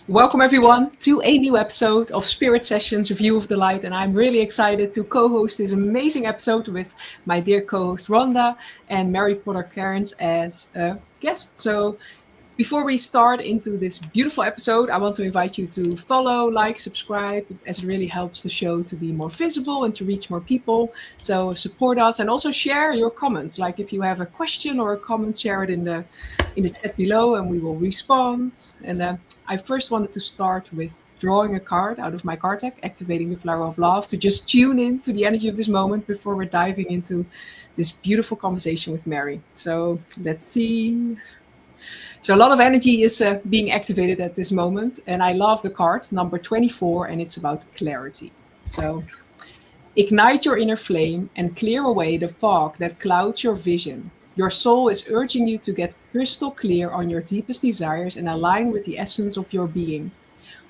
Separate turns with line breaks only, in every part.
Welcome everyone to a new episode of Spirit Sessions View of the Light, and I'm really excited to co-host this amazing episode with my dear co-host Rhonda and Mary Porter Kerns as a guest. So before we start into this beautiful episode, I want to invite you to follow, like, subscribe, as it really helps the show to be more visible and to reach more people. So support us and also share your comments. Like if you have a question or a comment, share it in the chat below and we will respond. And I first wanted to start with drawing a card out of my card deck, activating the flower of love, to just tune in to the energy of this moment before we're diving into this beautiful conversation with Mary. So let's see. So a lot of energy is being activated at this moment. And I love the card, number 24, and it's about clarity. So ignite your inner flame and clear away the fog that clouds your vision. Your soul is urging you to get crystal clear on your deepest desires and align with the essence of your being.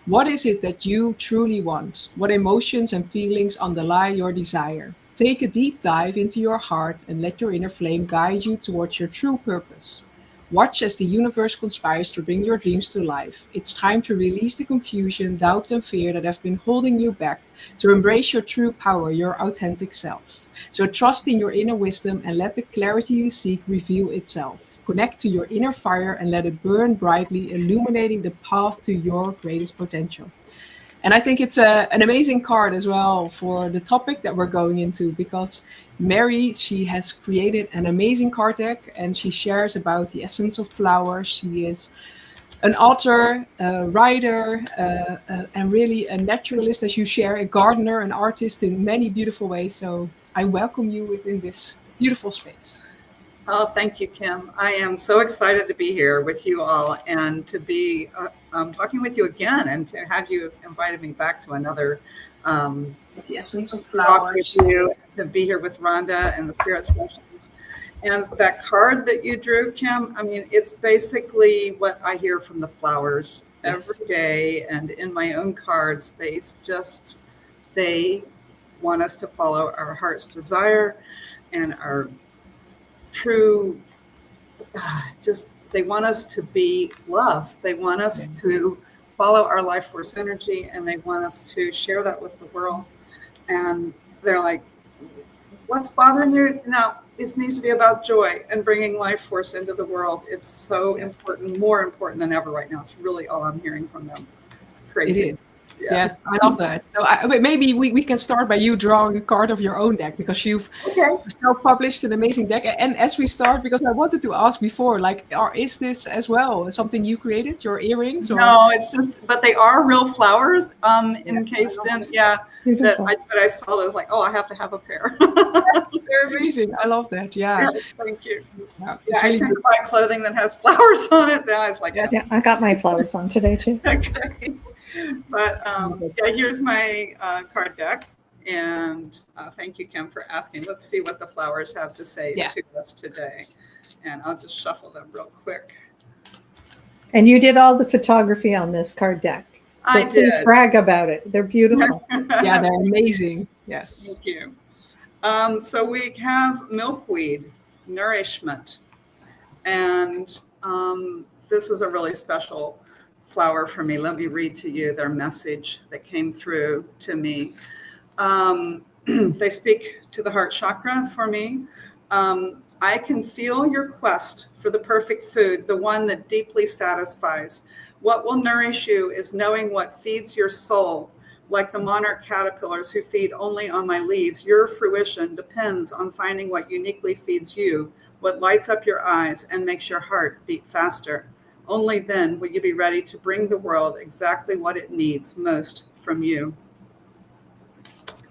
What is it that you truly want? What emotions and feelings underlie your desire? Take a deep dive into your heart and let your inner flame guide you towards your true purpose. Watch as the universe conspires to bring your dreams to life. It's time to release the confusion, doubt, and fear that have been holding you back, to embrace your true power, your authentic self. So trust in your inner wisdom and let the clarity you seek reveal itself. Connect to your inner fire and let it burn brightly, illuminating the path to your greatest potential. And I think it's an amazing card as well for the topic that we're going into, because Mary, she has created an amazing card deck and she shares about the essence of flowers. She is an author, a writer, and really a naturalist, as you share, a gardener, an artist in many beautiful ways. So I welcome you within this beautiful space.
Oh, thank you, Kim. I am so excited to be here with you all and to be talking with you again and to have you invited me back to another
the essence of
talk
flowers.
with you, to be here with Rhonda and the Spirit Sessions. And that card that you drew, Kim, I mean, it's basically what I hear from the flowers every day. And in my own cards, they want us to follow our heart's desire and our true, they want us to be love. They want us to follow our life force energy, and they want us to share that with the world. And they're like, what's bothering you? No, this needs to be about joy and bringing life force into the world. It's so important, more important than ever right now. It's really all I'm hearing from them. It's crazy.
It is. Yes, I love that. So maybe we can start by you drawing a card of your own deck, because you've self-published an amazing deck. And as we start, because I wanted to ask before, like, is this as well something you created, your earrings? Or?
No, it's just, but they are real flowers encased in, but I saw those like, oh, I have to have a pair.
They're amazing. I love that. Yeah.
Thank you.
Yeah,
I tend to buy clothing that has flowers on it. Now it's like,
yeah, I got my flowers on today too.
Okay. But here's my card deck, and thank you, Kim, for asking. Let's see what the flowers have to say to us today, and I'll just shuffle them real quick.
And you did all the photography on this card deck, so please brag about it. They're beautiful.
Yeah, they're amazing. Yes.
Thank you. So we have milkweed, nourishment, and this is a really special flower for me. Let me read to you their message that came through to me. They speak to the heart chakra for me. I can feel your quest for the perfect food, the one that deeply satisfies. What will nourish you is knowing what feeds your soul. Like the monarch caterpillars who feed only on my leaves, your fruition depends on finding what uniquely feeds you, what lights up your eyes and makes your heart beat faster. Only then will you be ready to bring the world exactly what it needs most from you.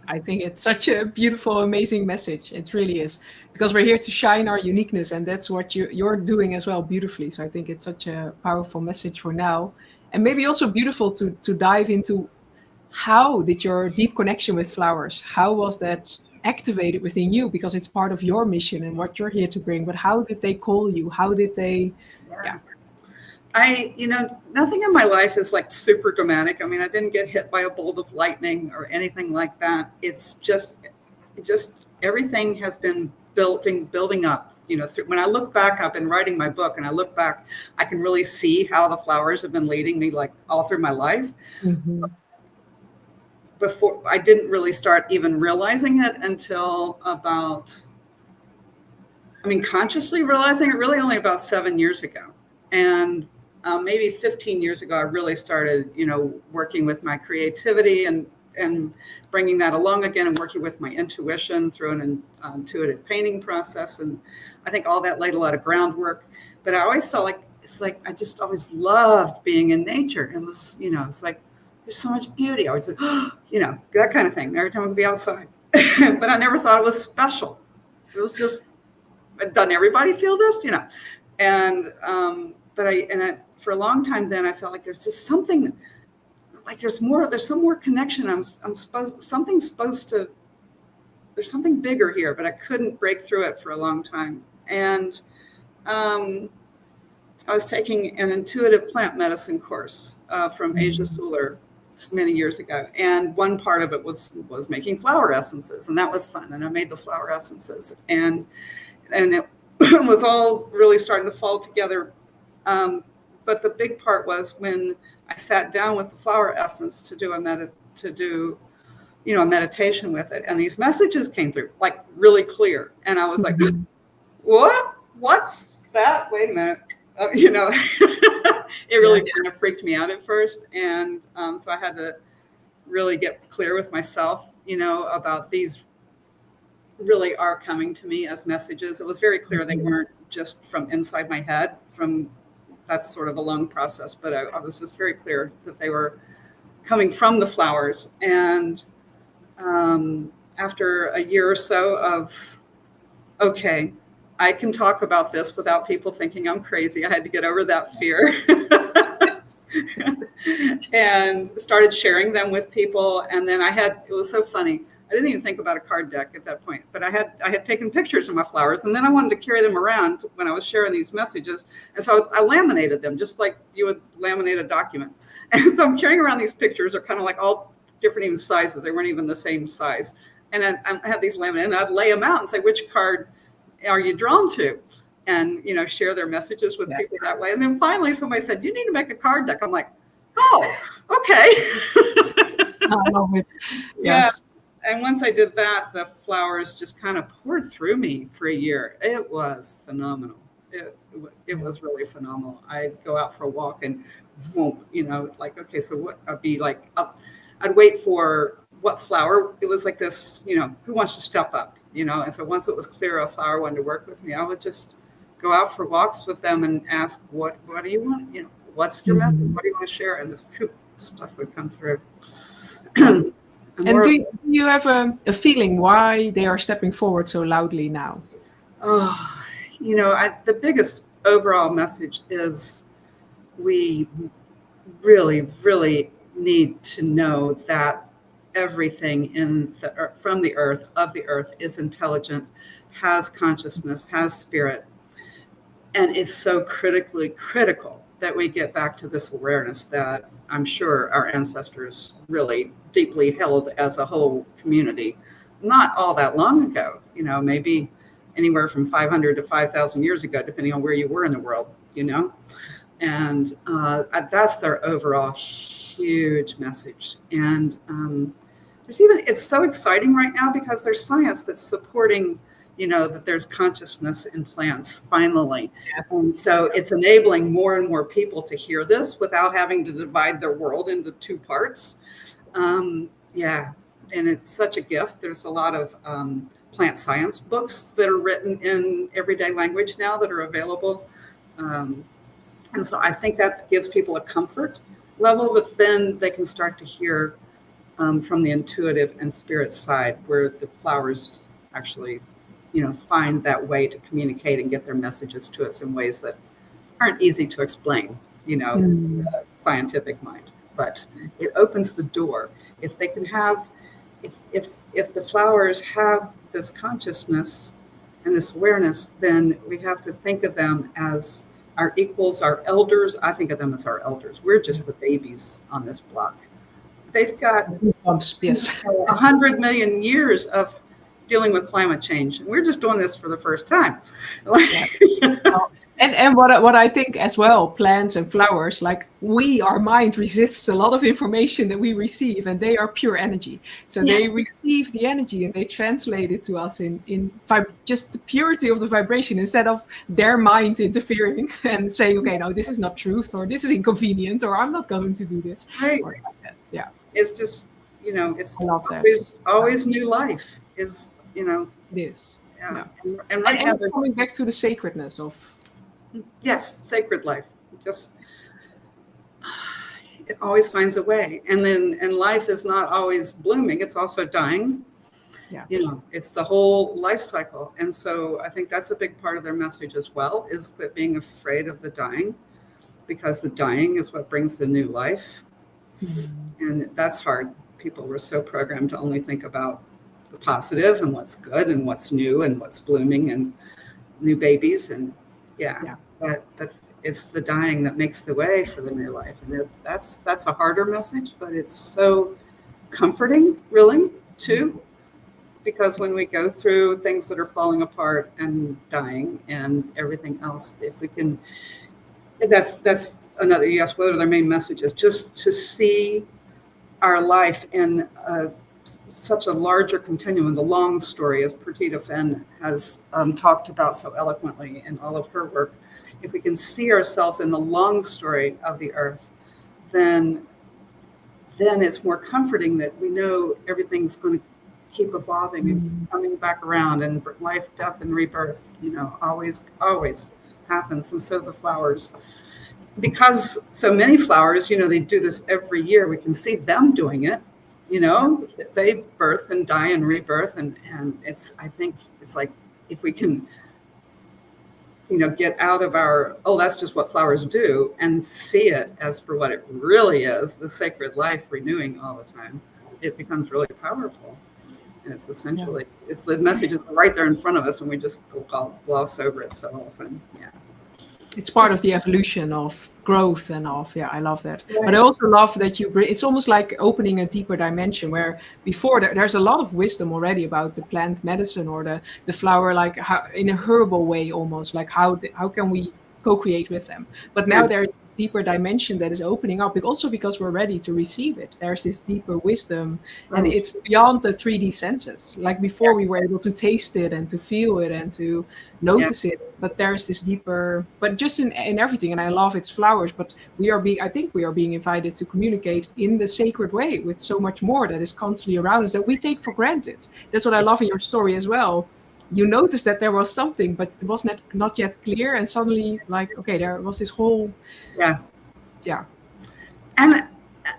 I think it's such a beautiful, amazing message. It really is, because we're here to shine our uniqueness, and that's what you're doing as well beautifully. So I think it's such a powerful message for now, and maybe also beautiful to dive into how did your deep connection with flowers, how was that activated within you, because it's part of your mission and what you're here to bring. But how did they call you? How did they?
Nothing in my life is like super dramatic. I mean, I didn't get hit by a bolt of lightning or anything like that. It's just everything has been building up when I look back, I've been writing my book, and I look back, I can really see how the flowers have been leading me like all through my life.
Mm-hmm.
Before, I didn't really start even realizing it until consciously realizing it really only about 7 years ago. And maybe 15 years ago, I really started, working with my creativity and bringing that along again, and working with my intuition through an intuitive painting process. And I think all that laid a lot of groundwork. But I always felt like, I just always loved being in nature. It was, it's like, there's so much beauty. I was like, that kind of thing. Every time I would be outside. But I never thought it was special. It was just, doesn't everybody feel this? And for a long time then, I felt like there's just something, like there's some more connection. There's something bigger here, but I couldn't break through it for a long time. And I was taking an intuitive plant medicine course from Asia Suler many years ago. And one part of it was making flower essences, and that was fun. And I made the flower essences, and it was all really starting to fall together. But the big part was when I sat down with the flower essence to do a meditation with it, and these messages came through like really clear, and I was like, "What? What's that? Wait a minute!" It really kind of freaked me out at first, and so I had to really get clear with myself, about these really are coming to me as messages. It was very clear they weren't just from inside my head. That's sort of a long process, but I was just very clear that they were coming from the flowers. And after a year or so of, okay, I can talk about this without people thinking I'm crazy. I had to get over that fear and started sharing them with people. And then it was so funny. I didn't even think about a card deck at that point, but I had taken pictures of my flowers, and then I wanted to carry them around when I was sharing these messages. And so I laminated them just like you would laminate a document. And so I'm carrying around these pictures. They're kind of like all different even sizes. They weren't even the same size. And I had these laminated, and I'd lay them out and say, which card are you drawn to? And, share their messages with people that way. And then finally somebody said, you need to make a card deck. I'm like, oh, okay.
I love it.
Yes. And once I did that, the flowers just kind of poured through me for a year. It was phenomenal. It was really phenomenal. I'd go out for a walk and, okay, so what? I'd be like, I'd wait for what flower. It was like this, who wants to step up, And so once it was clear a flower wanted to work with me, I would just go out for walks with them and ask, what do you want? What's your message? What do you want to share? And this stuff would come through.
And do you have a feeling why they are stepping forward so loudly now?
Oh, the biggest overall message is we really, really need to know that everything from the earth, of the earth, is intelligent, has consciousness, has spirit, and is so critical that we get back to this awareness that I'm sure our ancestors really deeply held as a whole community, not all that long ago, maybe anywhere from 500 to 5,000 years ago, depending on where you were in the world, and that's their overall huge message. And it's so exciting right now because there's science that's supporting that there's consciousness in plants finally. Yes. And so it's enabling more and more people to hear this without having to divide their world into two parts. And it's such a gift. There's a lot of plant science books that are written in everyday language now that are available. And so I think that gives people a comfort level that then they can start to hear from the intuitive and spirit side, where the flowers actually find that way to communicate and get their messages to us in ways that aren't easy to explain, to the scientific mind. But it opens the door. If they can have, if the flowers have this consciousness and this awareness, then we have to think of them as our equals, our elders. I think of them as our elders. We're just the babies on this block. They've got
100
million years of dealing with climate change. And we're just doing this for the first time.
And what I think as well, plants and flowers, like our mind resists a lot of information that we receive, and they are pure energy. So they receive the energy and they translate it to us in just the purity of the vibration, instead of their mind interfering and saying, okay, no, this is not truth, or this is inconvenient, or I'm not going to do this.
Right.
Or like that. Yeah.
It's just, it's always new life is,
It is.
Yeah.
Yeah. And coming back to the sacredness of.
Yes, sacred life. Just it always finds a way, and life is not always blooming; it's also dying. Yeah, it's the whole life cycle, and so I think that's a big part of their message as well: is quit being afraid of the dying, because the dying is what brings the new life, and that's hard. People were so programmed to only think about the positive and what's good and what's new and what's blooming and new babies and. Yeah. But it's the dying that makes the way for the new life, and that's a harder message, but it's so comforting, really, too, because when we go through things that are falling apart and dying and everything else, if we can, that's another. Yes, what are their main messages? Just to see our life in such a larger continuum, the long story, as Perdita Fenn has talked about so eloquently in all of her work. If we can see ourselves in the long story of the earth, then it's more comforting that we know everything's going to keep evolving and coming back around, and life, death, and rebirth, always happens. And so the flowers, because so many flowers, they do this every year, we can see them doing it. They birth and die and rebirth, and I think it's like, if we can, get out of our, that's just what flowers do, and see it as for what it really is, the sacred life renewing all the time, it becomes really powerful. And it's essentially, it's the message is right there in front of us, and we just gloss over it so often. Yeah.
It's part of the evolution of growth and I love that. Yeah. But I also love that it's almost like opening a deeper dimension, where before there's a lot of wisdom already about the plant medicine or the flower, like how, in a herbal way, almost like how can we co-create with them. But now there's this deeper dimension that is opening up, also because we're ready to receive it. There's this deeper wisdom, and it's beyond the 3D senses. Like before, we were able to taste it and to feel it and to notice it, but there's this deeper, but just in everything. And I love its flowers, but I think we are being invited to communicate in the sacred way with so much more that is constantly around us that we take for granted. That's what I love in your story as well. You noticed that there was something, but it was not yet clear, and suddenly, like, okay, there was this whole
and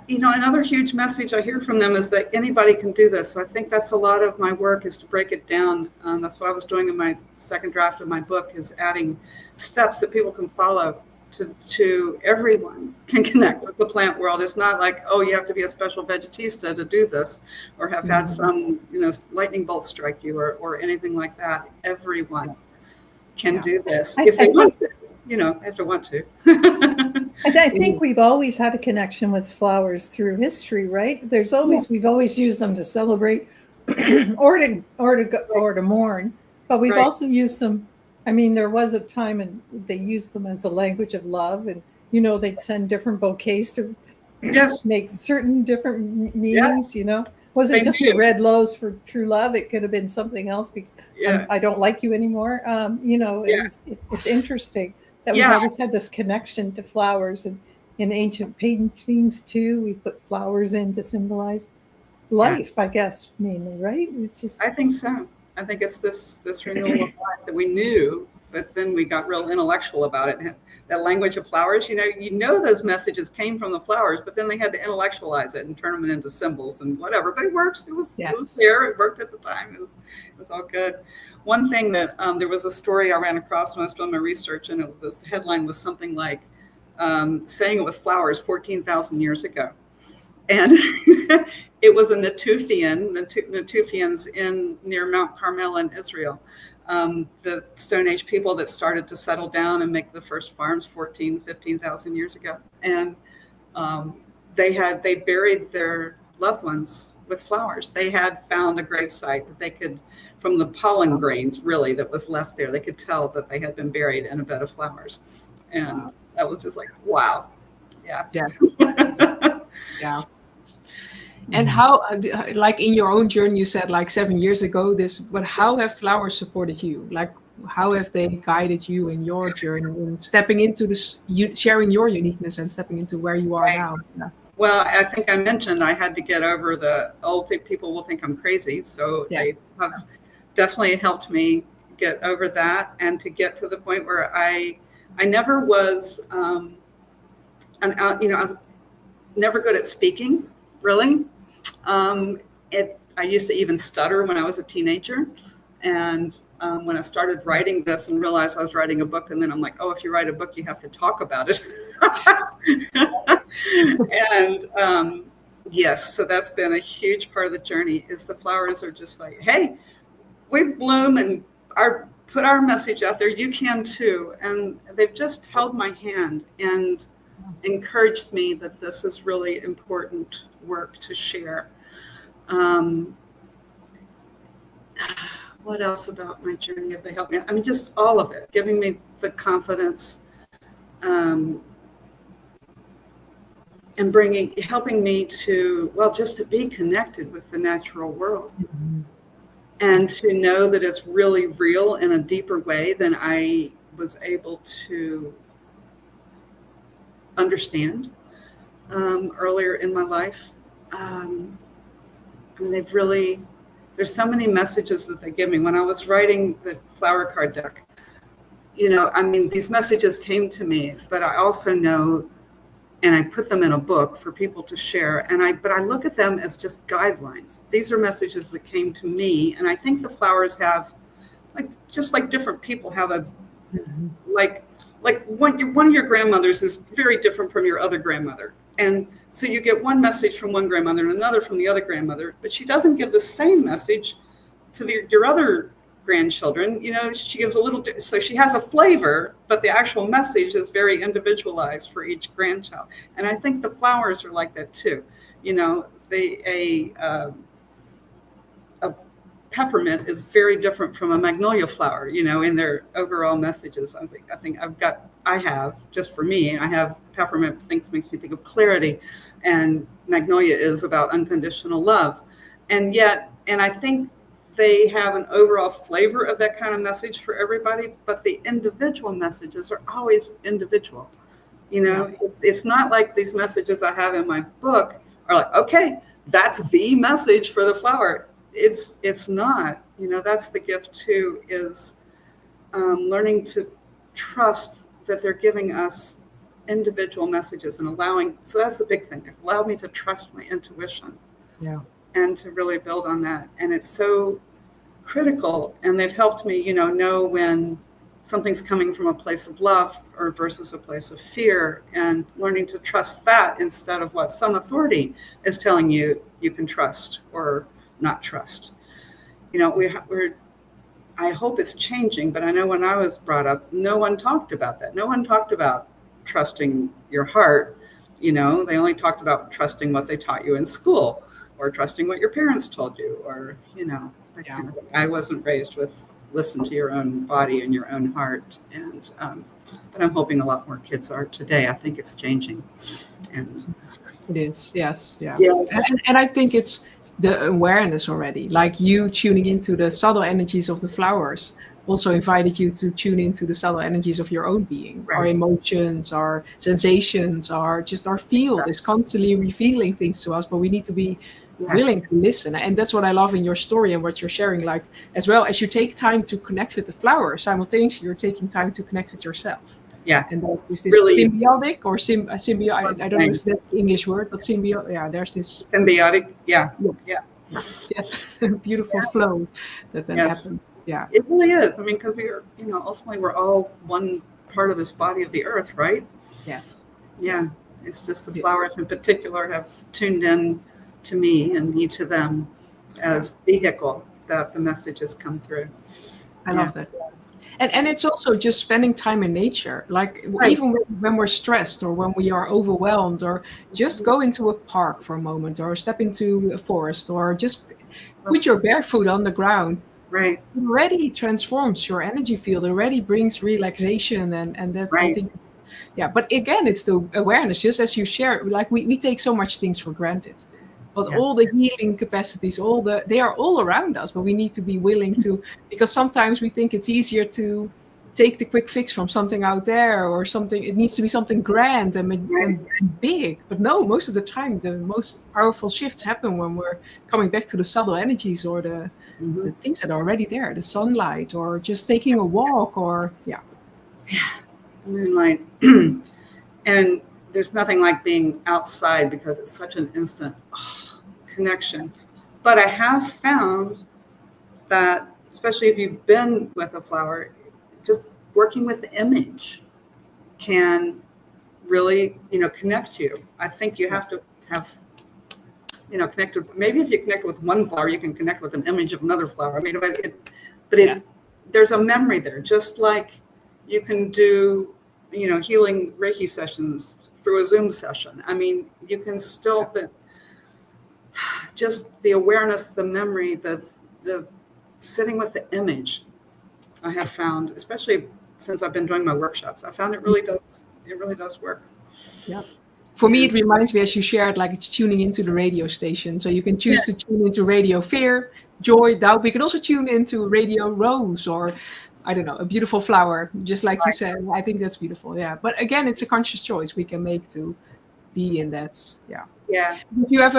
another huge message I hear from them is that anybody can do this. So I think that's a lot of my work, is to break it down. That's what I was doing in my second draft of my book, is adding steps that people can follow to everyone can connect with the plant world. It's not like, you have to be a special vegetista to do this, or have had some, lightning bolt strike you, or anything like that. Everyone can do this if they want to. If they want to.
I think we've always had a connection with flowers through history, right? We've always used them to celebrate or to mourn, but we've also used them. I mean, there was a time and they used them as the language of love, and they'd send different bouquets to make certain different meanings. Wasn't just the red rose for true love. It could have been something else. I don't like you anymore. It's interesting that we've always had this connection to flowers, and in ancient paintings too, we put flowers in to symbolize life, I guess, mainly, right? It's just,
I think so. I think it's this renewal of life that we knew, but then we got real intellectual about it. That language of flowers, those messages came from the flowers, but then they had to intellectualize it and turn them into symbols and whatever. But it works. It was there. It worked at the time. It was all good. One thing that there was a story I ran across when I was doing my research, and the headline was something like saying it with flowers 14,000 years ago. And it was a Natufians near Mount Carmel in Israel. The Stone Age people that started to settle down and make the first farms 15,000 years ago. And they buried their loved ones with flowers. They had found a gravesite that they could, from the pollen grains really that was left there, they could tell that they had been buried in a bed of flowers. And that was just like, wow. Yeah.
Yeah. And how, like in your own journey, you said like 7 years ago but how have flowers supported you? Like, how have they guided you in your journey and stepping into this, sharing your uniqueness and stepping into where you are now? Yeah.
Well, I think I mentioned I had to get over the old thing. People will think I'm crazy. So they have definitely helped me get over that and to get to the point where I never was, I was never good at speaking, really. I used to even stutter when I was a teenager. And when I started writing this and realized I was writing a book, and then I'm like, oh, if you write a book, you have to talk about it. And yes, so that's been a huge part of the journey, is the flowers are just like, hey, we bloom and put our message out there. You can too. And they've just held my hand and encouraged me that this is really important work to share. What else about my journey have they helped me? I mean, just all of it, giving me the confidence, and helping me to, just to be connected with the natural world, and to know that it's really real in a deeper way than I was able to understand earlier in my life. And they've really, there's so many messages that they give me. When I was writing the flower card deck, these messages came to me, but I also know, and I put them in a book for people to share. But I look at them as just guidelines. These are messages that came to me. And I think the flowers have, just like different people have like one of your grandmothers is very different from your other grandmother. And so you get one message from one grandmother and another from the other grandmother, but she doesn't give the same message to your other grandchildren. She gives a little, so she has a flavor, but the actual message is very individualized for each grandchild. And I think the flowers are like that too. A peppermint is very different from a magnolia flower, in their overall messages. I have, just for me, I have peppermint makes me think of clarity, and magnolia is about unconditional love. And I think they have an overall flavor of that kind of message for everybody, but the individual messages are always individual. It's not like these messages I have in my book are like, okay, that's the message for the flower. It's not, that's the gift too, is learning to trust that they're giving us individual messages and so that's the big thing. It allowed me to trust my intuition, and to really build on that. And it's so critical, and they've helped me, know when something's coming from a place of love or versus a place of fear, and learning to trust that instead of what some authority is telling you can trust or not trust. I hope it's changing, but I know when I was brought up, no one talked about that. No one talked about trusting your heart. They only talked about trusting what they taught you in school, or trusting what your parents told you, or, kind of, I wasn't raised with listen to your own body and your own heart. And, but I'm hoping a lot more kids are today. I think it's changing. And
it is. Yes. Yeah.
Yes.
And I think it's the awareness already, like you tuning into the subtle energies of the flowers also invited you to tune into the subtle energies of your own being. Our emotions, our sensations, our field is constantly revealing things to us, but we need to be willing to listen. And that's what I love in your story and what you're sharing, like as well as you take time to connect with the flowers, simultaneously you're taking time to connect with yourself. And that is this really symbiotic or symbiotic. I don't know if that's the English word, but symbiotic. Yeah, there's this
symbiotic.
Yes. Beautiful flow that then happens. Yeah,
it really is. I mean, because we are, ultimately we're all one part of this body of the earth, right?
Yes.
Yeah. It's just the flowers in particular have tuned in to me and me to them as vehicle that the messages come through.
I love that. And it's also just spending time in nature. Like
Right.
even when we're stressed or when we are overwhelmed, or just go into a park for a moment, or step into a forest, or just put your bare foot on the ground.
Right.
It already transforms your energy field. It already brings relaxation, and that I
Right.
think, yeah. But again, it's the awareness, just as you share. Like we take so much things for granted. But
Yeah.
all the healing capacities, they are all around us, but we need to be willing to, because sometimes we think it's easier to take the quick fix from something out there, or something, it needs to be something grand
Right.
and big. But no, most of the time, the most powerful shifts happen when we're coming back to the subtle energies, or the
Mhm.
things that are already there, the sunlight, or just taking a walk, or
Moonlight. And there's nothing like being outside because it's such an instant connection. But I have found that, especially if you've been with a flower, just working with the image can really, connect you. I think you have to have, connected. Maybe if you connect with one flower, you can connect with an image of another flower. I mean,
Yes.
there's a memory there, just like you can do, healing Reiki sessions through a Zoom session. I mean, you can still, just the awareness, the memory, the sitting with the image. I have found, especially since I've been doing my workshops, I found it really does work.
Yeah. For me, it reminds me, as you shared, like it's tuning into the radio station. So you can choose to tune into Radio Fear, Joy, Doubt. We can also tune into Radio Rose, or I don't know, a beautiful flower, just like you said. I think that's beautiful. Yeah. But again, it's a conscious choice we can make to be in that. Yeah.
Yeah.
You have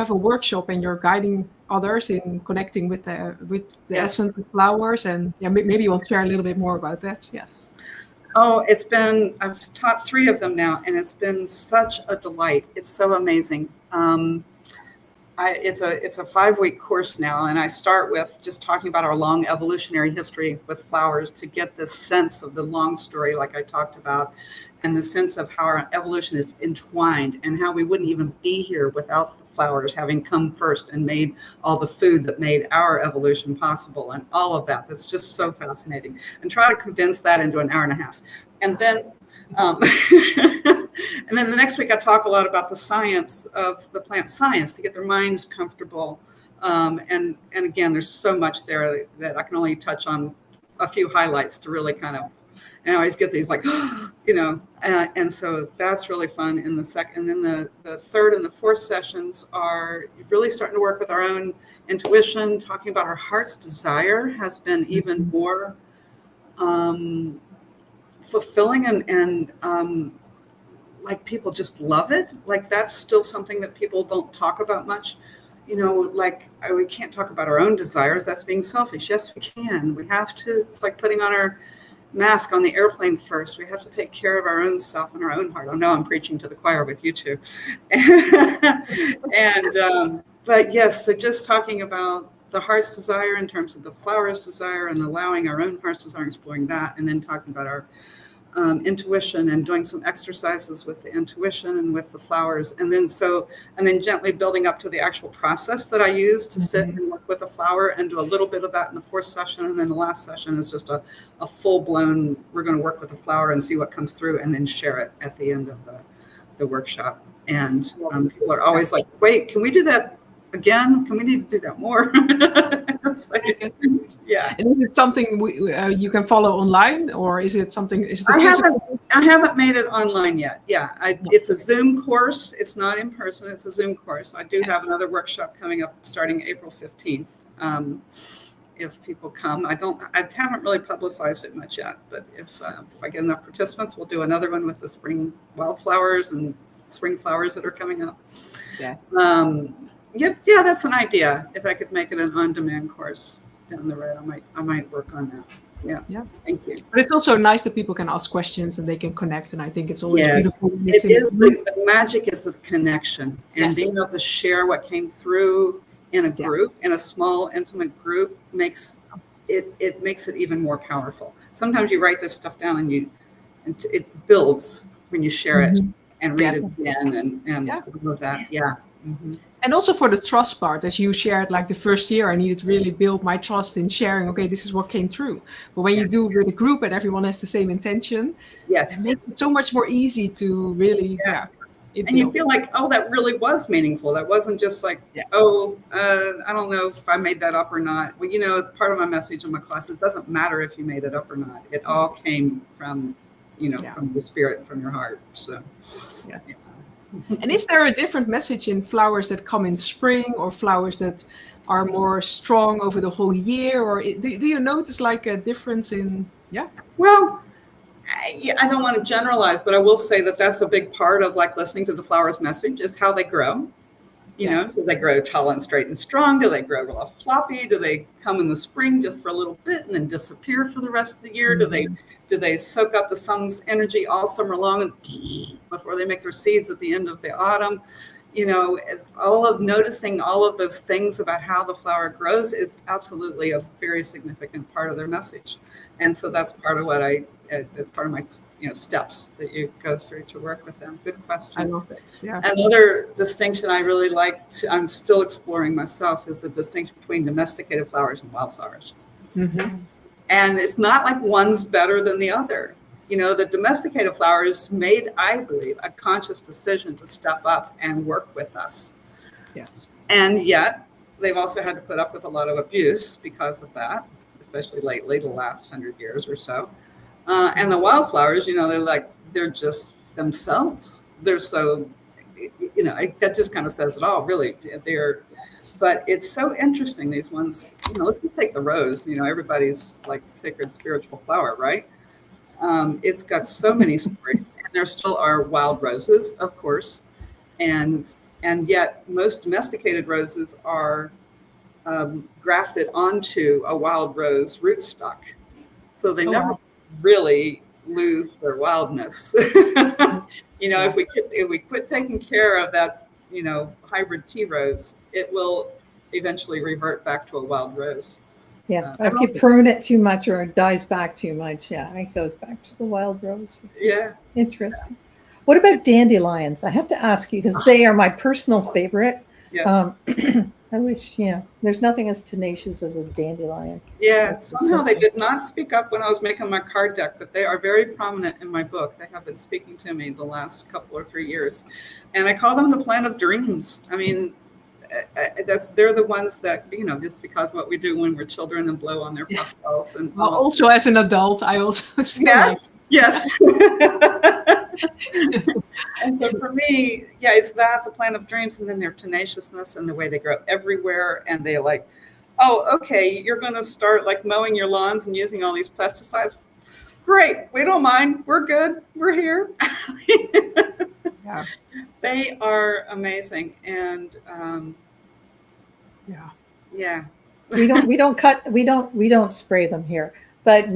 a workshop, and you're guiding others in connecting with the
Yes.
essence of flowers, and maybe you will share a little bit more about that. Yes.
Oh, I've taught 3 of them now, and it's been such a delight. It's so amazing. It's a 5-week course now, and I start with just talking about our long evolutionary history with flowers to get this sense of the long story, like I talked about, and the sense of how our evolution is entwined, and how we wouldn't even be here without the flowers having come first and made all the food that made our evolution possible, and all of that. That's just so fascinating. And try to condense that into an hour and a half. And then and then the next week I talk a lot about the science of the plant science to get their minds comfortable. And again, there's so much there that I can only touch on a few highlights to really kind of, and I always get these like, and so that's really fun in the second. And then the third and the fourth sessions are really starting to work with our own intuition, talking about our heart's desire has been even more fulfilling, and like people just love it. Like that's still something that people don't talk about much. Like we can't talk about our own desires. That's being selfish. Yes, we can. We have to. It's like putting on our mask on the airplane first. We have to take care of our own self and our own heart. I know I'm preaching to the choir with you two. But yes, so just talking about the heart's desire in terms of the flower's desire, and allowing our own heart's desire, exploring that, and then talking about our intuition, and doing some exercises with the intuition and with the flowers, and then gently building up to the actual process that I use to sit and work with a flower, and do a little bit of that in the fourth session, and then the last session is just a full-blown, we're going to work with the flower and see what comes through, and then share it at the end of the workshop. And people are always like, wait, can we do that again? Can we need to do that more? Yeah.
And is it something you can follow online, or is it something?
I haven't made it online yet. Yeah, it's a Zoom course. It's not in person. It's a Zoom course. I do have another workshop coming up starting April 15th. If people come, I haven't really publicized it much yet, but if I get enough participants, we'll do another one with the spring wildflowers and spring flowers that are coming up.
Yeah.
Yeah, that's an idea. If I could make it an on-demand course down the road, I might work on that. Yeah. Thank you.
But it's also nice that people can ask questions and they can connect, and I think it's always beautiful.
It is the magic is the connection, and being able to share what came through in a group, in a small, intimate group, makes it even more powerful. Sometimes you write this stuff down and it builds when you share it and read it again and all of that. Yeah.
And also for the trust part, as you shared, like the first year, I needed to really build my trust in sharing, okay, this is what came through. But when you do with a group and everyone has the same intention, it makes it so much more easy to really,
and you feel like, oh, that really was meaningful. That wasn't just like, I don't know if I made that up or not. Well, you know, part of my message in my class, it doesn't matter if you made it up or not. It all came from, you know, from your spirit and from your heart. So,
And is there a different message in flowers that come in spring or flowers that are more strong over the whole year? Or do you notice like a difference in,
Well, I don't want to generalize, but I will say that that's a big part of like listening to the flower's message is how they grow. You know, do they grow tall and straight and strong? Do they grow real floppy? Do they come in the spring just for a little bit and then disappear for the rest of the year? Do they soak up the sun's energy all summer long and before they make their seeds at the end of the autumn? You know, noticing all of those things about how the flower grows is absolutely a very significant part of their message. And so that's part of what that's part of my, steps that you go through to work with them. Good question.
I love it. Yeah.
Another distinction I really I'm still exploring myself is the distinction between domesticated flowers and wildflowers. And it's not like one's better than the other. You know, the domesticated flowers made, I believe, a conscious decision to step up and work with us.
Yes.
And yet they've also had to put up with a lot of abuse because of that, especially lately, the last 100 years or so. And the wildflowers, you know, they're just themselves. They're so, you know, that just kind of says it all, really. But it's so interesting, these ones, you know, let's just take the rose, you know, everybody's like sacred spiritual flower, right? It's got so many stories, and there still are wild roses, of course, and yet most domesticated roses are grafted onto a wild rose rootstock, so they never really lose their wildness. You know, if we quit taking care of that, you know, hybrid tea rose, it will eventually revert back to a wild rose.
Yeah, if you prune it too much or it dies back too much, it goes back to the wild rose. Interesting. What about dandelions? I have to ask you because they are my personal favorite. I wish, there's nothing as tenacious as a dandelion.
Yeah, somehow they did not speak up when I was making my card deck, but they are very prominent in my book. They have been speaking to me the last couple or 3 years. And I call them the plant of dreams. I mean, they're the ones that, you know, just because what we do when we're children and blow on their pastels. And
also as an adult, I also
yes. And so for me, it's that, the plant of dreams, and then their tenaciousness and the way they grow everywhere. And they like, oh, okay, you're going to start like mowing your lawns and using all these pesticides. Great. We don't mind. We're good. We're here. They are amazing. And
we don't spray them here, but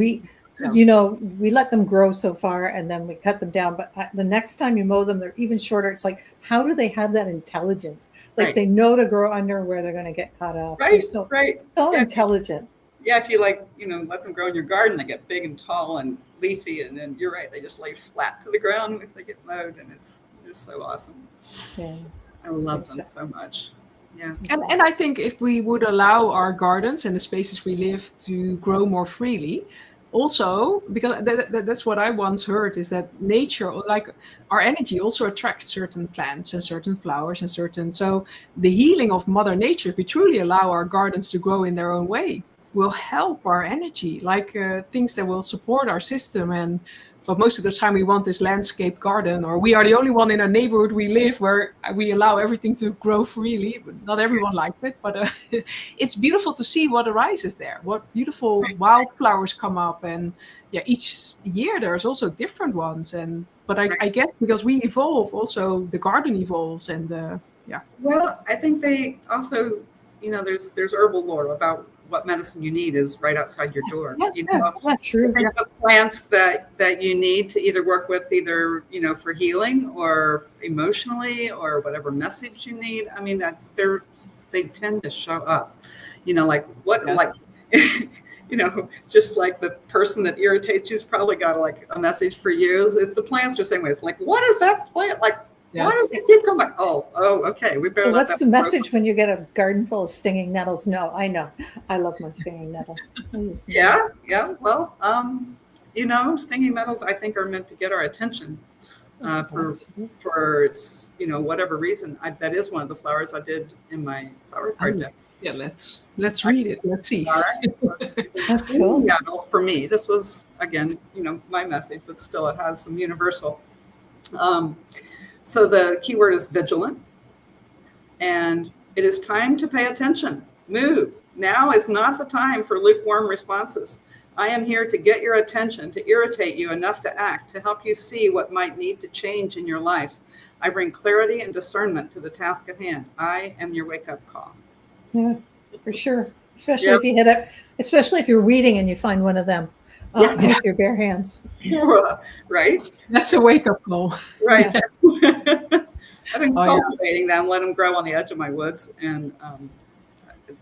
you know, we let them grow so far and then we cut them down. But the next time you mow them, they're even shorter. It's like, how do they have that intelligence? Like they know to grow under where they're going to get cut off. So intelligent.
Yeah, if you like, you know, let them grow in your garden, they get big and tall and leafy, and then you're right, they just lay flat to the ground if they get mowed, and it's just so awesome. Yeah, I love them so much. Yeah,
and I think if we would allow our gardens and the spaces we live to grow more freely, also because that's what I once heard, is that nature, like our energy, also attracts certain plants and certain flowers and so the healing of Mother Nature, if we truly allow our gardens to grow in their own way, will help our energy, like things that will support our system. But most of the time we want this landscape garden, or we are the only one in a neighborhood we live where we allow everything to grow freely. But not everyone likes it, but it's beautiful to see what arises there, what beautiful wildflowers come up. And each year there's also different ones. But I guess because we evolve, also the garden evolves. And
Well, I think they also, you know, there's herbal lore about what medicine you need is right outside your door.
That's true.
Plants that you need to either work with, either, you know, for healing or emotionally or whatever message you need. I mean, that they tend to show up, you know, like you know, just like the person that irritates you's probably got like a message for you. It's the plants the same way. It's like, what is that plant? Like, Why does it keep coming back? Oh, okay. We better.
So what's the message when you get a garden full of stinging nettles? No, I know. I love my stinging nettles.
Yeah. Well, stinging nettles, I think, are meant to get our attention for whatever reason. That is one of the flowers I did in my flower card deck.
Yeah, let's read it. Let's see.
All right.
That's cool.
Yeah, for me, this was, again, my message, but still it has some universal. So the keyword is vigilant, and it is time to pay attention. Move. Now is not the time for lukewarm responses. I am here to get your attention, to irritate you enough to act, to help you see what might need to change in your life. I bring clarity and discernment to the task at hand. I am your wake-up call.
Yeah, for sure. Especially if you hit it, especially if you're weeding and you find one of them with your bare hands.
Right?
That's a wake-up call.
Right. I've been cultivating them, let them grow on the edge of my woods, and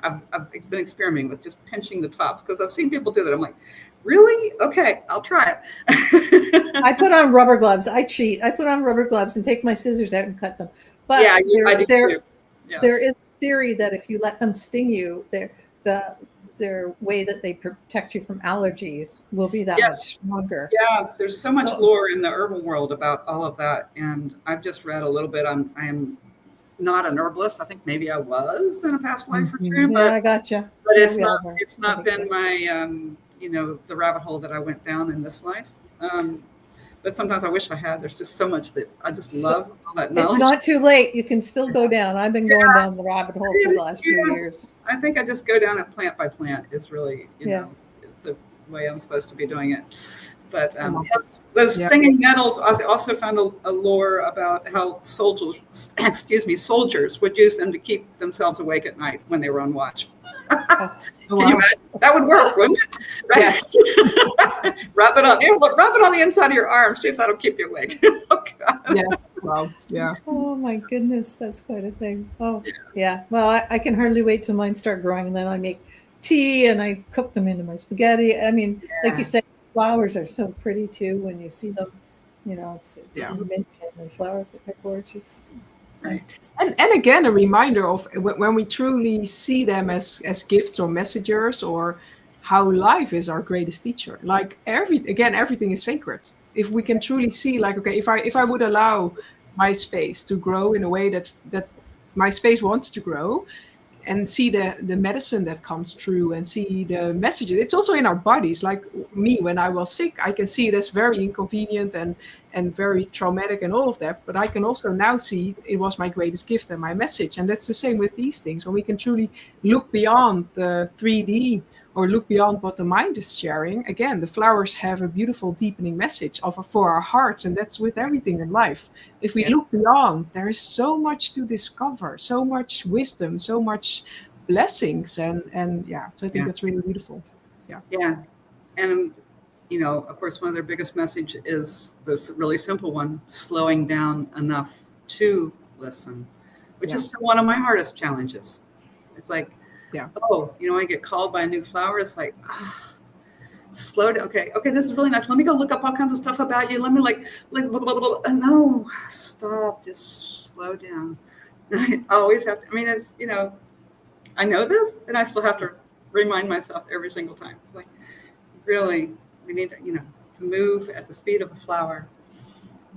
I've been experimenting with just pinching the tops because I've seen people do that. I'm like, really? Okay, I'll try it.
I put on rubber gloves. I cheat. I put on rubber gloves and take my scissors out and cut them. But
I do too.
There is theory that if you let them sting you, their way that they protect you from allergies will be that much stronger.
Yeah, there's so much lore in the herbal world about all of that, and I've just read a little bit. I'm not an herbalist. I think maybe I was in a past life or two. But,
I gotcha.
But it's not been my the rabbit hole that I went down in this life. But sometimes I wish I had. There's just so much that I just love all that knowledge.
It's not too late. You can still go down. I've been going down the rabbit hole for the last few years.
I think I just go down it plant by plant. Is really the way I'm supposed to be doing it. But those stinging nettles. I also found a lore about how soldiers would use them to keep themselves awake at night when they were on watch. Can you imagine? That would work, wouldn't it? Right? Yeah. Wrap it up. Wrap it on the inside of your arm. See if that'll keep you awake. Oh, God.
Yes. Wow. Yeah.
Oh, my goodness. That's quite a thing. Oh, yeah. Well, I can hardly wait till mine start growing, and then I make tea and I cook them into my spaghetti. I mean, like you said, flowers are so pretty too when you see them. It's mint and flowers, but they're gorgeous.
Right.
And again, a reminder of when we truly see them as gifts or messengers, or how life is our greatest teacher. Like everything is sacred. If we can truly see, like, okay, if I would allow my space to grow in a way that my space wants to grow, and see the medicine that comes through, and see the messages. It's also in our bodies. Like me, when I was sick, I can see that's very inconvenient and very traumatic and all of that. But I can also now see it was my greatest gift and my message. And that's the same with these things. When we can truly look beyond the 3D or look beyond what the mind is sharing. Again, the flowers have a beautiful deepening message for our hearts, and that's with everything in life. If we look beyond, there is so much to discover, so much wisdom, so much blessings, and so I think that's really beautiful.
Yeah, and of course, one of their biggest message is this really simple one: slowing down enough to listen, which is still one of my hardest challenges. It's like, I get called by a new flower. It's like, slow down. Okay, this is really nice. Let me go look up all kinds of stuff about you. Let me like blah, blah, blah, blah. No, stop. Just slow down. I always have to. I mean, it's I know this, and I still have to remind myself every single time. It's like, really, we need to move at the speed of a flower.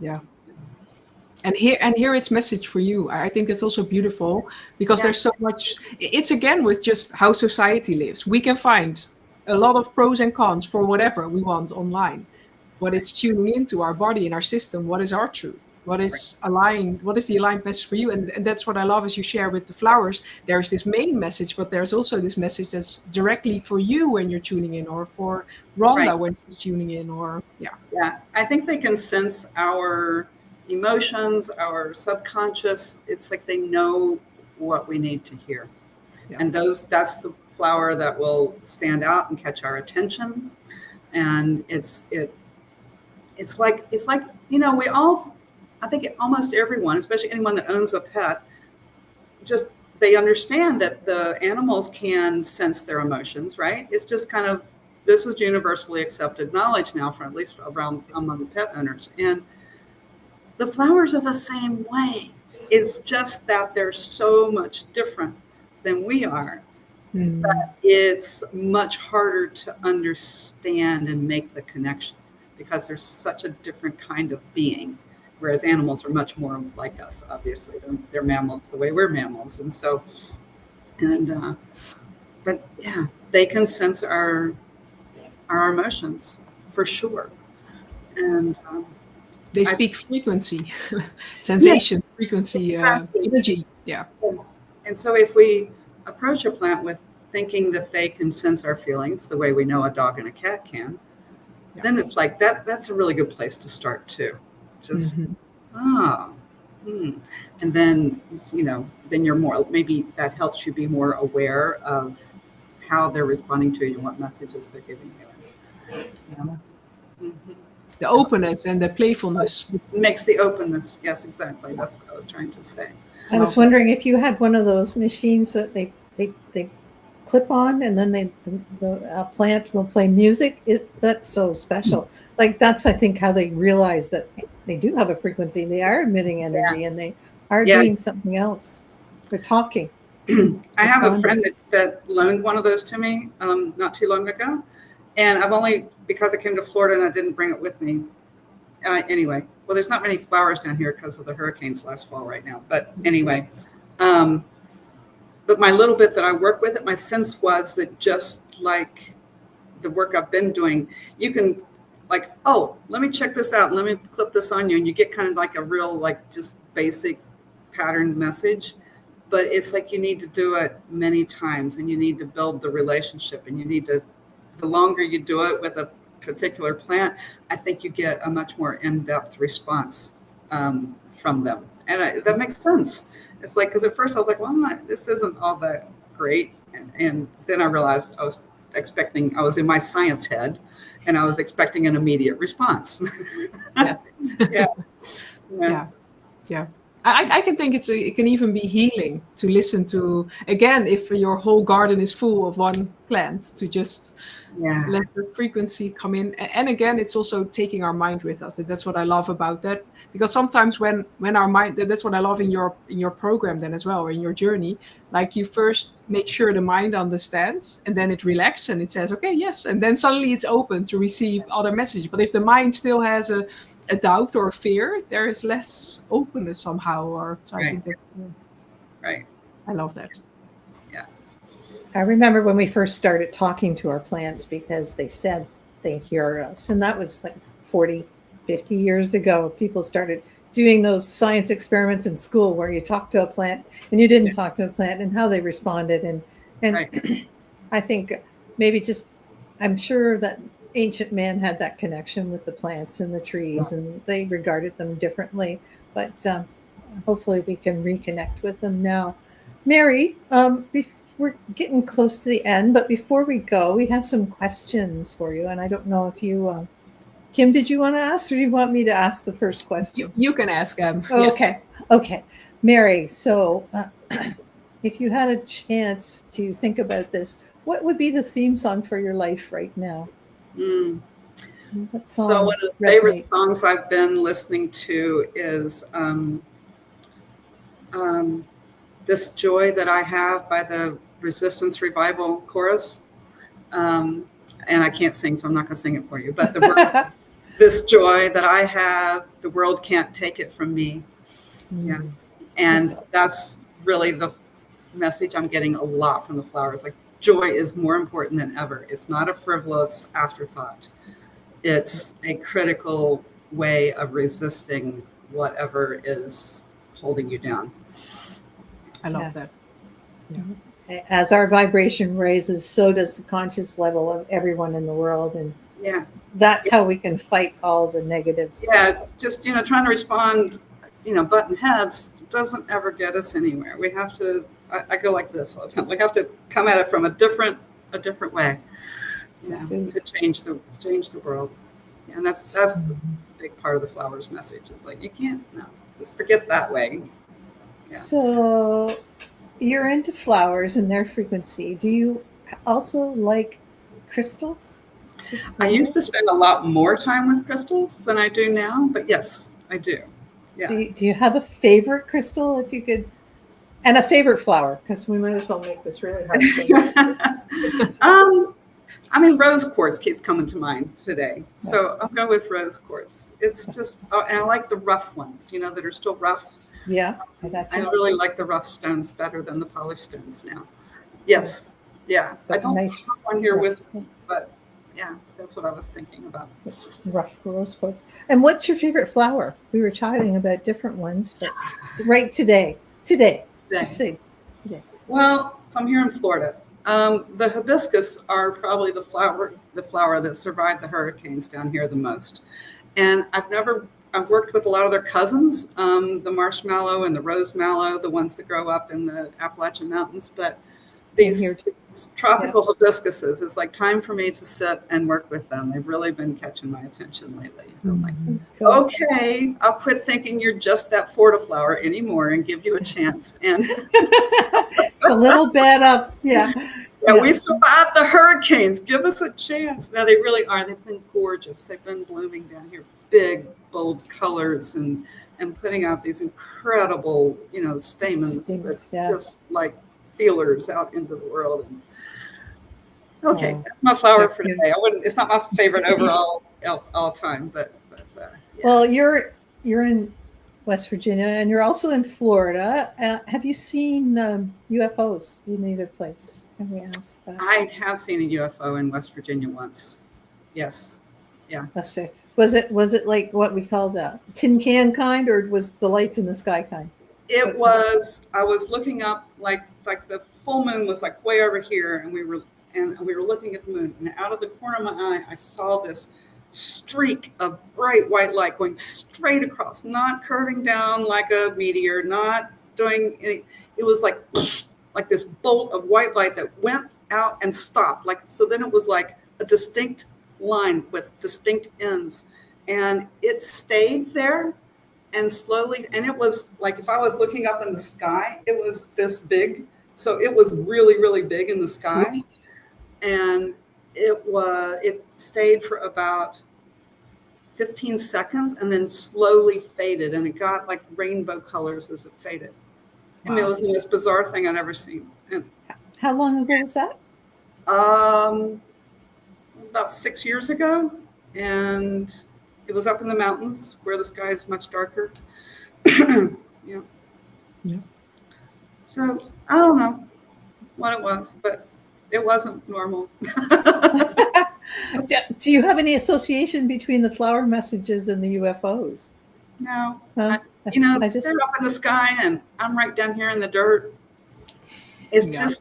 Yeah. And here it's message for you. I think it's also beautiful because there's so much. It's again with just how society lives. We can find a lot of pros and cons for whatever we want online, but it's tuning into our body and our system. What is our truth? What is aligned? What is the aligned message for you? And that's what I love as you share with the flowers. There's this main message, but there's also this message that's directly for you when you're tuning in, or for Rhonda when she's tuning in, or
Yeah, I think they can sense our emotions, our subconscious. It's like they know what we need to hear, and that's the flower that will stand out and catch our attention. And it's like we all, I think almost everyone, especially anyone that owns a pet, just they understand that the animals can sense their emotions, right? It's just kind of, this is universally accepted knowledge now, for at least around among pet owners. And The flowers are the same way. It's just that they're so much different than we are. But it's much harder to understand and make the connection because there's such a different kind of being. Whereas animals are much more like us, obviously. They're mammals the way we're mammals. And so, but yeah, they can sense our emotions for sure. And
they speak frequency, sensation, frequency,
exactly.
energy. Yeah.
And so if we approach a plant with thinking that they can sense our feelings the way we know a dog and a cat can, then it's like that's a really good place to start too. Just, and then, then you're more, maybe that helps you be more aware of how they're responding to you and what messages they're giving you.
The openness and the playfulness.
It makes the openness. Yes, exactly. That's what I was trying to say.
I was wondering if you had one of those machines that they clip on, and then the plant will play music. That's so special. Like that's, I think, how they realize that they do have a frequency. They are emitting energy, and they are doing something else. They're talking.
I have a friend that loaned one of those to me not too long ago, and I've only, because I came to Florida and I didn't bring it with me. Anyway, well, there's not many flowers down here because of the hurricanes last fall right now. But anyway, but my little bit that I work with it, my sense was that just like the work I've been doing, you can like, oh, let me check this out. Let me clip this on you. And you get kind of like a real, like just basic patterned message. But it's like you need to do it many times and you need to build the relationship, and you need to, the longer you do it with a particular plant, I think you get a much more in-depth response from them. And that makes sense. It's like, because at first I was like, well, this isn't all that great. And then I realized I was in my science head, and I was expecting an immediate response.
Yeah. I can think it can even be healing to listen to, again, if your whole garden is full of one plant, to just let the frequency come in. And again, it's also taking our mind with us. That's what I love about that, because sometimes when our mind, that's what I love in your program then as well, or in your journey, like you first make sure the mind understands, and then it relaxes and it says, okay, yes, and then suddenly it's open to receive other messages. But if the mind still has a doubt or a fear, there is less openness somehow. Or so I think that,
right.
I love that.
Yeah.
I remember when we first started talking to our plants, because they said they hear us, and that was like 40, 50 years ago. People started doing those science experiments in school where you talk to a plant and you didn't talk to a plant, and how they responded. And I think maybe just, I'm sure that ancient man had that connection with the plants and the trees, and they regarded them differently. But hopefully we can reconnect with them now. Mary, we're getting close to the end, but before we go, we have some questions for you. And I don't know if you, Kim, did you want to ask, or do you want me to ask the first question?
You can ask them.
Okay. Okay. Mary, so if you had a chance to think about this, what would be the theme song for your life right now?
So one of the favorite songs I've been listening to is This Joy That I Have by the Resistance Revival Chorus. And I can't sing, so I'm not going to sing it for you. But the word, this joy that I have, the world can't take it from me. Yeah. And that's really the message I'm getting a lot from the flowers. Like, joy is more important than ever. It's not a frivolous afterthought. It's a critical way of resisting whatever is holding you down.
I love that.
Yeah. As our vibration raises, so does the conscious level of everyone in the world. And that's how we can fight all the negative stuff.
Yeah, just, trying to respond, button heads doesn't ever get us anywhere. We have to, I go like this all the time. We have to come at it from a different way. To change the world. And that's a big part of the flowers message. It's like, you can't, just forget that way. Yeah.
So you're into flowers and their frequency. Do you also like crystals?
I used to spend a lot more time with crystals than I do now, but yes, I do. Yeah.
Do you have a favorite crystal, if you could, and a favorite flower? Because we might as well make this really hard for you.
I mean, rose quartz keeps coming to mind today. So I'll go with rose quartz. It's just, and I like the rough ones, that are still rough.
Yeah, I got you.
I really like the rough stones better than the polished stones now. Yes. Yeah. I don't have one here with me, but yeah, that's what I was thinking about.
Rough rose quartz. And what's your favorite flower? We were chatting about different ones, but right today. Just say today.
Well, so I'm here in Florida. The hibiscus are probably the flower that survived the hurricanes down here the most. And I've worked with a lot of their cousins, the marshmallow and the rose mallow, the ones that grow up in the Appalachian Mountains. But these tropical hibiscuses, it's like time for me to sit and work with them. They've really been catching my attention lately. I'm like, okay, I'll quit thinking you're just that flower anymore and give you a chance. And
it's a little bit of,
yeah, we survived the hurricanes. Give us a chance. No, they really are. They've been gorgeous. They've been blooming down here, big, bold colors and putting out these incredible, stamens. Just like feelers out into the world. And that's my flower for today. It's not my favorite overall all time, but yeah.
Well, you're in West Virginia and you're also in Florida. Have you seen UFOs in either place? Can we ask that?
I have seen a UFO in West Virginia once. Yes. Yeah.
Let's see. Was it like what we call the tin can kind, or was the lights in the sky kind?
It was. I was looking up like the full moon was like way over here, and we were looking at the moon, and out of the corner of my eye, I saw this streak of bright white light going straight across, not curving down like a meteor, not doing any. It was like this bolt of white light that went out and stopped. So then it was like a distinct line with distinct ends, and it stayed there. And slowly, and it was like if I was looking up in the sky, it was this big. So it was really, really big in the sky. And it stayed for about 15 seconds and then slowly faded. And it got like rainbow colors as it faded. Wow. I mean, it was the most bizarre thing I'd ever seen. And,
how long ago was that?
It was about 6 years ago. And it was up in the mountains where the sky is much darker. Yeah. So I don't know what it was, but it wasn't normal.
Do you have any association between the flower messages and the UFOs?
No. They're up in the sky and I'm right down here in the dirt. It's just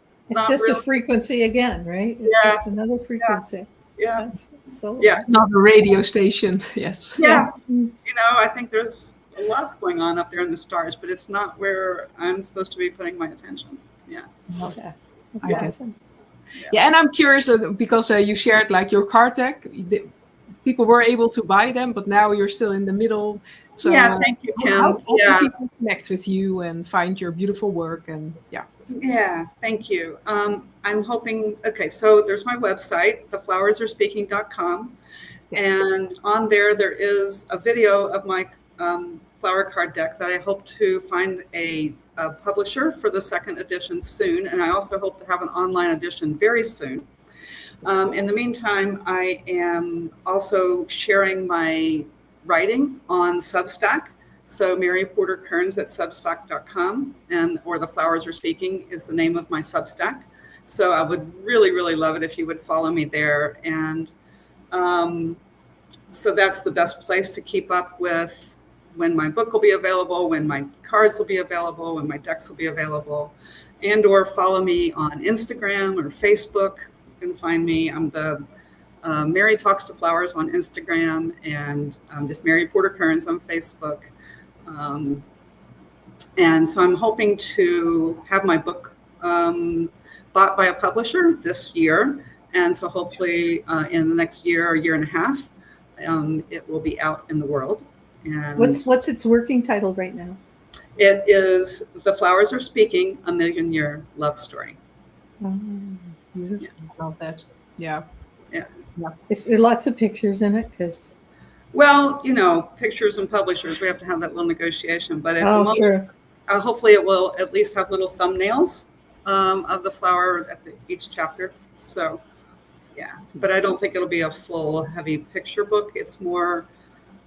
a frequency again, right? It's just another frequency.
Yeah.
That's so
not a radio station. Yes.
Yeah. I think there's lots going on up there in the stars, but it's not where I'm supposed to be putting my attention. Yeah.
Okay. That's awesome.
Yeah, and I'm curious because you shared like your card deck. People were able to buy them, but now you're still in the middle. So
thank you, Kim.
How can people connect with you and find your beautiful work? And
Yeah, thank you. I'm hoping, so there's my website, theflowersarespeaking.com. Yes. And on there is a video of my flower card deck that I hope to find a publisher for the second edition soon. And I also hope to have an online edition very soon. In the meantime, I am also sharing my writing on Substack. So Mary Porter Kerns at substack.com or The Flowers Are Speaking is the name of my Substack. So I would really, really love it if you would follow me there. And so that's the best place to keep up with when my book will be available, when my cards will be available, when my decks will be available, and or follow me on Instagram or Facebook. You can find me. I'm the Mary Talks to Flowers on Instagram, and just Mary Porter Kerns on Facebook. And so I'm hoping to have my book bought by a publisher this year. And so hopefully in the next year or year and a half, it will be out in the world. And
what's its working title right now?
It is The Flowers Are Speaking, A Million-Year Love Story.
Oh,
beautiful. I love that. Yeah.
There are lots of pictures in it because
Well, pictures and publishers, we have to have that little negotiation. But at the moment,
sure.
Hopefully it will at least have little thumbnails of the flower at each chapter. So, yeah. But I don't think it'll be a full, heavy picture book. It's more,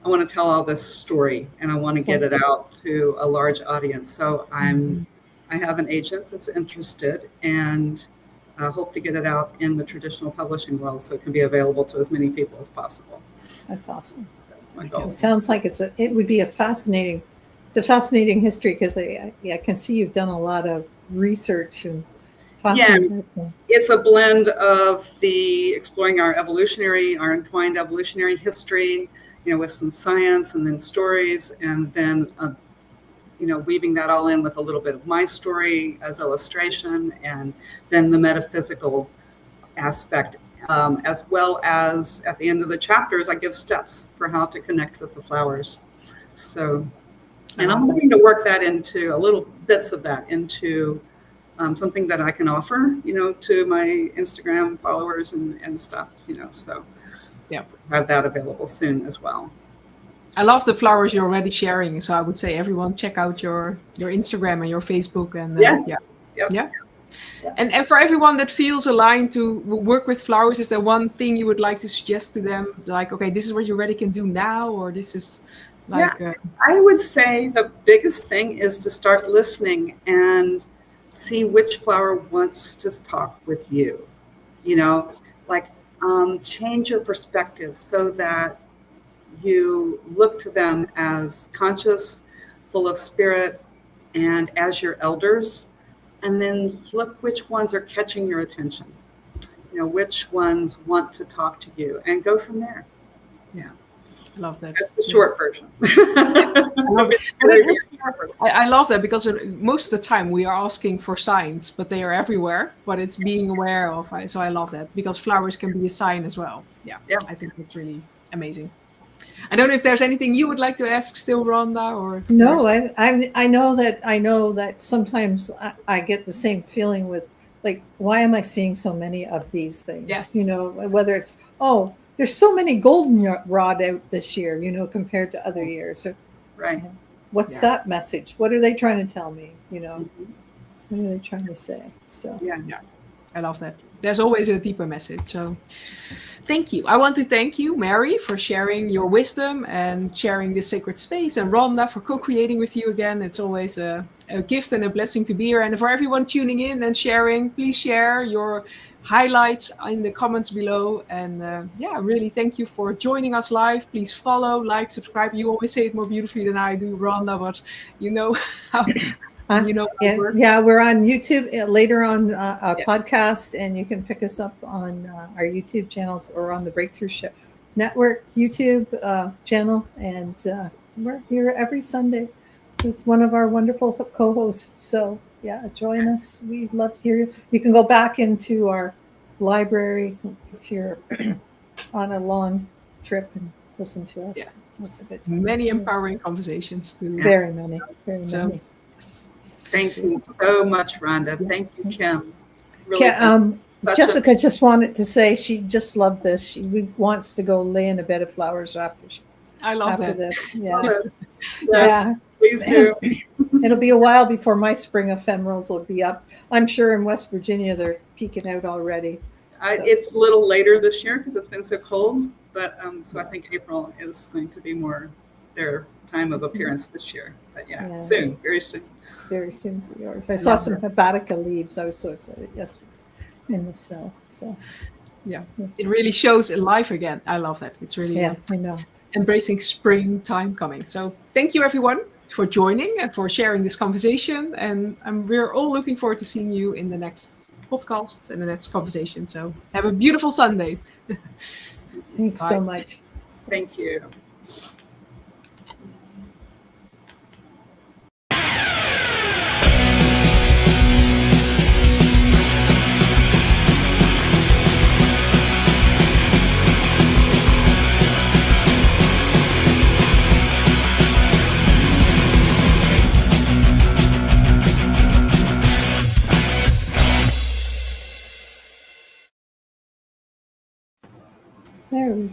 I want to tell all this story, and I want to get it out to a large audience. So I have an agent that's interested, and I hope to get it out in the traditional publishing world so it can be available to as many people as possible.
That's awesome.
That's my goal.
It sounds like it would be a fascinating history, because I can see you've done a lot of research and talking.
Yeah, it's a blend of exploring our entwined evolutionary history, with some science and then stories, and then weaving that all in with a little bit of my story as illustration, and then the metaphysical aspect, as well as at the end of the chapters, I give steps for how to connect with the flowers. So, and I'm hoping to work that into a little bits of that into something that I can offer, to my Instagram followers and stuff, so
yeah,
have that available soon as well.
I love the flowers you're already sharing. So I would say everyone check out your Instagram and your Facebook. And yeah. And for everyone that feels aligned to work with flowers, is there one thing you would like to suggest to them? Like, okay, this is what you already can do now, or this is like...
I would say the biggest thing is to start listening and see which flower wants to talk with you. Change your perspective so that you look to them as conscious, full of spirit, and as your elders, and then look which ones are catching your attention, which ones want to talk to you, and go from there.
Yeah, I love that.
That's the short version.
I love that, because most of the time we are asking for signs, but they are everywhere, but it's being aware of. So I love that, because flowers can be a sign as well. Yeah. I think it's really amazing. I don't know if there's anything you would like to ask still, Rhonda, or
no. I know that sometimes I get the same feeling with, like, why am I seeing so many of these things?
Yes.
Whether it's, there's so many goldenrod out this year, compared to other years.
Right.
What's that message? What are they trying to tell me? What are they trying to say? So
yeah, I love that. There's always a deeper message. So thank you. I want to thank you, Mary, for sharing your wisdom and sharing this sacred space, and Rhonda for co-creating with you again. It's always a gift and a blessing to be here. And for everyone tuning in and sharing, please share your highlights in the comments below. And really thank you for joining us live. Please follow, like, subscribe. You always say it more beautifully than I do, Rhonda, but how... we're on YouTube later on a podcast, and you can pick us up on our YouTube channels or on the Breakthrough Show Network YouTube channel. And we're here every Sunday with one of our wonderful co-hosts. So join us. We'd love to hear you. You can go back into our library if you're on a long trip and listen to us. Yes.
That's a good time.
Many empowering conversations too.
Very many. Yes.
Thank you so much, Rhonda. Thank you, Kim.
Jessica just wanted to say she just loved this. She wants to go lay in a bed of flowers after this. Yeah.
Yes, please do.
It'll be a while before my spring ephemerals will be up. I'm sure in West Virginia they're peeking out already.
It's a little later this year because it's been so cold, but so I think April is going to be more their time of appearance this year. But soon, very soon.
Very soon for yours. I saw some hepatica leaves. I was so excited yesterday in the cell. So
it really shows life again. I love that. It's really
I know.
Embracing springtime coming. So thank you everyone for joining and for sharing this conversation. And we're all looking forward to seeing you in the next podcast and the next conversation. So have a beautiful Sunday.
Thanks so much.
Thank you.
There we go.